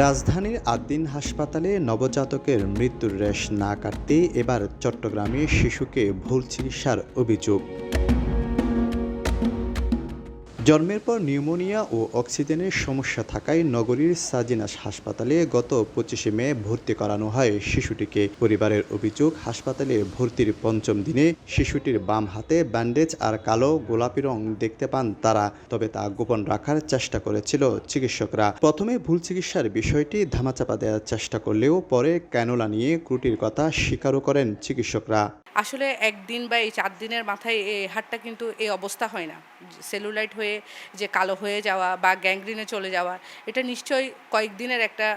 রাজধানীর আদ্দিন হাসপাতালে নবজাতকের মৃত্যুর রেশ না কাটতে এবার চট্টগ্রামে শিশুকে ভুল চিকিৎসার অভিযোগ। জন্মের পর নিউমোনিয়া ও অক্সিজেনের সমস্যা থাকায় নগরীর সাজিনাস হাসপাতালে গত 25 মে ভর্তি করানো হয় শিশুটিকে। পরিবারের অভিযোগ, হাসপাতালে ভর্তির পঞ্চম দিনে শিশুটির বাম হাতে ব্যান্ডেজ আর কালো গোলাপি রং দেখতে পান তারা। তবে তা গোপন রাখার চেষ্টা করেছিল চিকিৎসকরা। প্রথমে ভুল চিকিৎসার বিষয়টি ধামাচাপা দেওয়ার চেষ্টা করলেও পরে ক্যানোলা নিয়ে ত্রুটির কথা স্বীকারও করেন চিকিৎসকরা। আসলে একদিন বা এই 4 দিনের মাথায় এই হাড়টা কিন্তু এই অবস্থা হয় না। সেলুলাইট হয়ে যে কালো হয়ে যাওয়া বা গ্যাংগ্রিনে চলে যাওয়া, এটা নিশ্চয়ই কয়েকদিনের একটা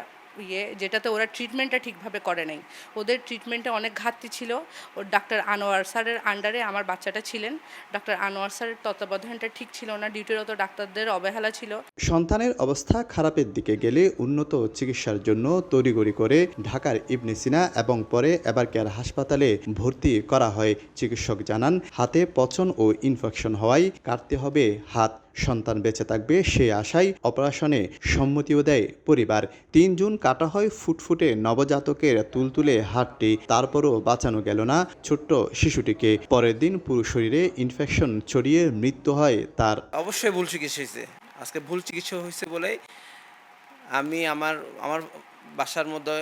যেটাতে ওরা ট্রিটমেন্টটা ঠিকভাবে করে নাই। ওদের ট্রিটমেন্টে অনেক ঘাটতি ছিল। ওর ডাক্তার আনোয়ার স্যারের আন্ডারে আমার বাচ্চাটা ছিলেন। ডাক্তার আনোয়ার স্যারের তত্ত্বাবধানটা ঠিক ছিল না, ডিউটিরত ডাক্তারদের অবহেলা ছিল। সন্তানের অবস্থা খারাপের দিকে গেলে উন্নত চিকিৎসার জন্য তড়িঘড়ি করে ঢাকার ইবনে সিনা এবং পরে এবারকেয়ার হাসপাতালে ভর্তি করা হয়। চিকিৎসক জানান, হাতে পচন ও ইনফেকশন হওয়ায় কাটতে হবে হাত। সন্তান বেঁচে থাকবে সেই আশায় অপারেশনে সম্মতিও দেয় পরিবার। 3 জুন কাটা হয় ফুটফুটে নবজাতকের তুলতুলে হাতটি। তারপরও বাঁচানো গেল না ছোট্ট শিশুটিকে। পরের দিন পুরো শরীরে ইনফেকশন ছড়িয়ে মৃত্যু হয় তার। অবশ্যই ভুল চিকিৎসা হয়েছে। আজকে ভুল চিকিৎসা হয়েছে বলেই আমি আমার বাসার মধ্যে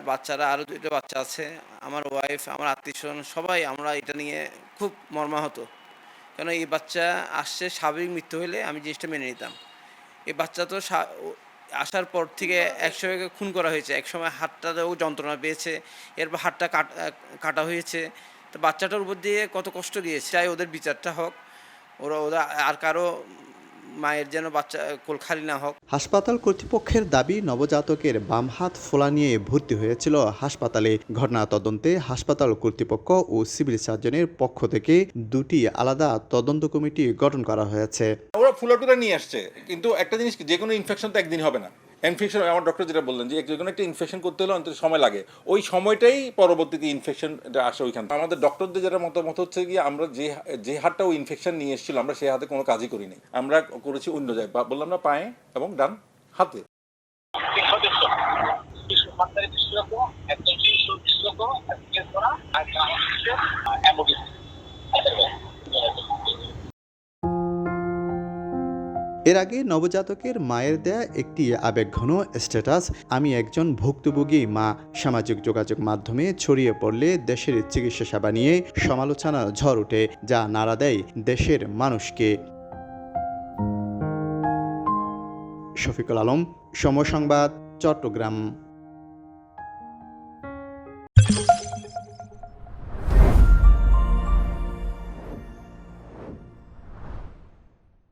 বাচ্চারা আরও 2টা বাচ্চা আছে, আমার ওয়াইফ, আমার আত্মীয়স্বজন সবাই আমরা এটা নিয়ে খুব মর্মাহত। কেন এই বাচ্চা আসছে, স্বাভাবিক মৃত্যু হলে আমি জিনিসটা মেনে নিতাম। এই বাচ্চা তো আসার পর থেকে একসময় খুন করা হয়েছে, একসময় হাতটাতেও যন্ত্রণা পেয়েছে, এরপর হাতটা কাটা হয়েছে। তো বাচ্চাটার উপর দিয়ে কত কষ্ট গিয়েছে। চাই ওদের বিচারটা হোক, ওরা আর কারো মায়ের যেন বাচ্চা কোল খালি না হোক। হাসপাতাল কর্তৃপক্ষের দাবি, নবজাতকের বাম হাত ফোলা নিয়ে ভর্তি হয়েছিল হাসপাতালে। ঘটনা তদন্তে হাসপাতাল কর্তৃপক্ষ ও সিভিল সার্জনের পক্ষ থেকে 2টি আলাদা তদন্ত কমিটি গঠন করা হয়েছে। ওরা ফুলাটুরা নিয়ে আসছে, কিন্তু একটা জিনিস, যে কোনো ইনফেকশন তো একদিন হবে না। ইনফেকশন, আমার ডক্টর যেটা বললেন যে যে কোনো একটা ইনফেকশন করতে হলে অন্তত সময় লাগে, ওই সময়টাই পরবর্তীতে ইনফেকশনটা আসে ওইখান। আমাদের ডক্টরদের যেটা মতামত হচ্ছে কি, আমরা যে হাতটা ওই ইনফেকশন নিয়ে এসেছিল, আমরা সেই হাতে কোনো কাজই করিনি, আমরা করেছি অন্য জায়গায়, বললাম না, পায়ে এবং ডান হাতে। এর আগে নবজাতকের মায়ের দেয়া একটি আবেগঘন স্ট্যাটাস, আমি একজন ভুক্তভোগী মা, সামাজিক যোগাযোগ মাধ্যমে ছড়িয়ে পড়লে দেশের চিকিৎসা সেবা নিয়ে সমালোচনার ঝড় ওঠে, যা নাড়া দেয় দেশের মানুষকে। শফিকুল আলম, সময় সংবাদ, চট্টগ্রাম।